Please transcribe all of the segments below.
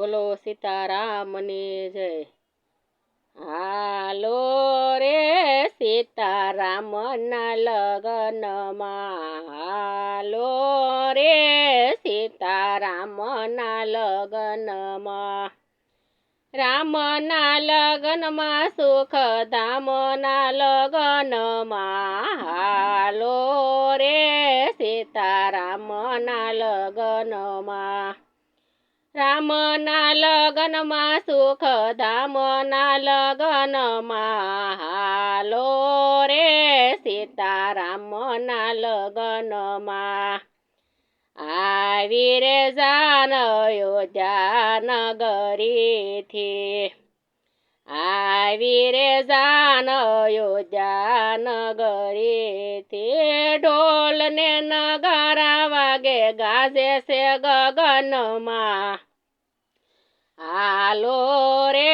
બોલો સીતારામની જય। હાલો રે સીતારામના લગનમાં, હાલો રે સીતારામના લગનમાં, રામના લગનમાં સુખધામના લગનમાં, હાલો રે સીતારામના લગનમાં, રામના લગનમાં સુખધામના લગનમાં, હાલો રે સીતારામના લગનમાં, આવી રે જાન અયોધ્યા નગરીથી, આવી રે જાન અયોધ્યા નગરીથી, ઢોલ ને નગારા વાગે ગાજે છે ગગનમાં, હાલો રે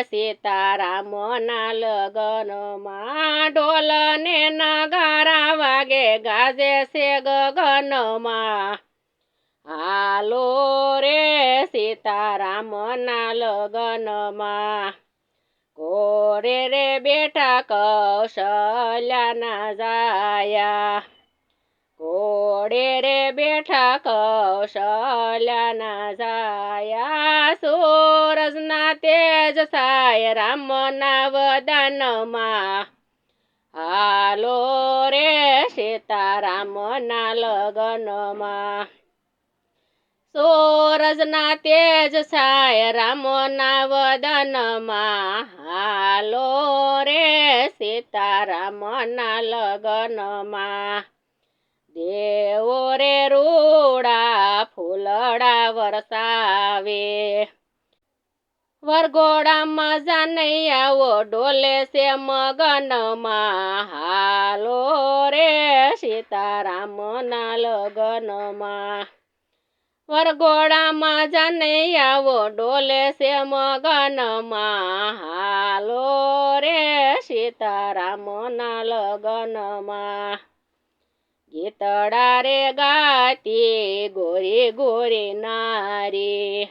સીતારામના લગનમાં, ઢોલ ને નગારા વાગે ગાજે છે ગગનમાં, હાલો રે સીતારામના લગનમાં, ઘોડે રે બેઠા કૌશલ્યાના જાયા, ઘોડે રે બેઠા કૌશલ્યાના જાયા, સૂરજના તેજ સાય રામના વદનમાં, હાલો રે સીતારામના લગનમાં, સૂરજના તેજ સાય રામના વદનમાં, હાલો રે સીતારામના લગનમાં, દેવો રે રૂડા ફૂલડા વરસાવે, વરઘોડામાં જાનૈયાઓ ડોલે છે મગનમાં, હાલો રે સીતારામના લગનમાં, વરઘોડામાં જાનૈયાઓ ડોલે છે મગનમાં, હાલો રે સીતારામના લગનમાં, ગીતડા રે ગાતી ગોરી ગોરી નારી,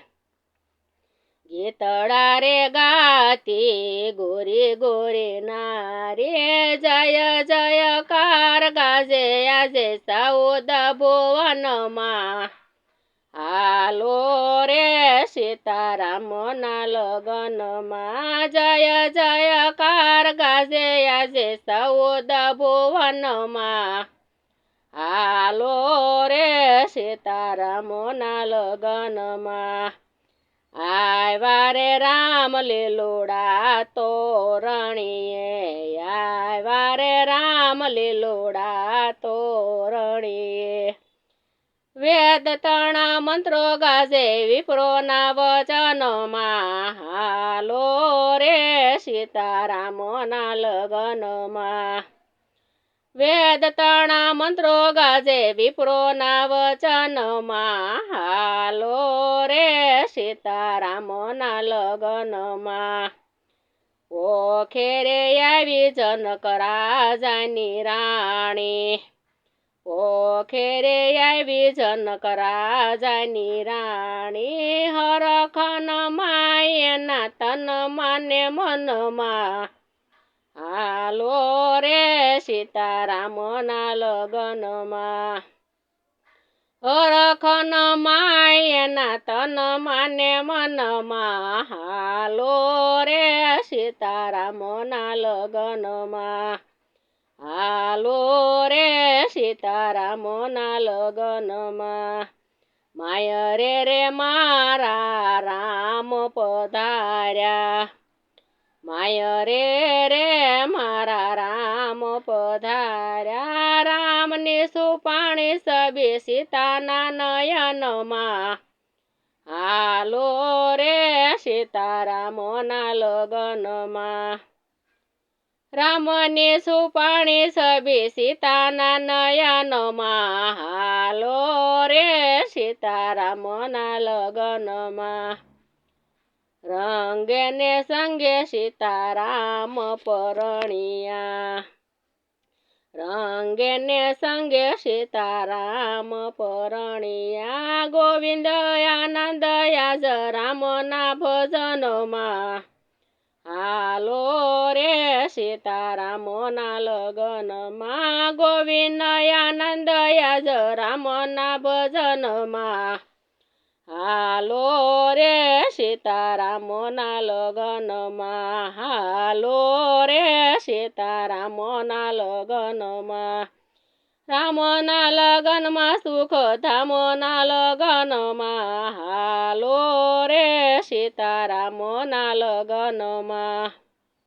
ગીતડા રે ગાતી ગોરી ગોરી નારી, જય જયકાર ગાજે આજે સૌદ ભુવનમાં, હાલો રે સીતારામના લગનમાં, જય જયકાર ગાજે આજે સૌદ ભુવનમાં, હાલો રે સીતારામના લગનમાં, આવ્યા રે રામ લીલોડા તોરણીએ, આવ્યા રે રામ લીલોડા તોરણીએ, વેદ તણા મંત્રો ગાજે વિપ્રોના વચનમાં, હાલો રે સીતારામના લગનમાં, વેદ તણા મંત્રો ગાજે વિપ્રોના વચનમાં, હાલો રે સીતારામના લગનમાં, ઓખેરે આવી જનક રાજાની રાણી, ઓખેરે આવી જનક રાજાની રાણી, હરખન માયના તન માને મનમાં, હાલો રે સીતારામના લગનમાં, હરખન માયના તન માને મનમાં, હાલો રે સીતારામના લગનમાં, હાલો રે સીતારામના લગનમાં, માય રે મારા રામ પધાર્યા, માય રે મારા રામ પધાર્યા, રામની સુપાણી સબી સીતાના નયનમાં, હાલો રે સીતારામના લગનમાં, રામની સુપાણી સબી સીતાના નયનમાં, હાલો રે સીતારામના લગનમાં, રંગે ને સંગે સીતારામ પરણિયા, રંગે ને સંગે સીતારામ પરણિયા ગોવિંદ આનંદ આજ રામના ભજનમાં હાલો રે સીતારામના લગનમાં ગોવિંદ આનંદ આજ રામના ભજનમાં હાલો રે સીતારામના લગનમાં હાલો રે સીતારામના લગનમાં રામના લગનમાં સુખ ધામના લગનમાં હાલો રે સીતારામના લગનમાં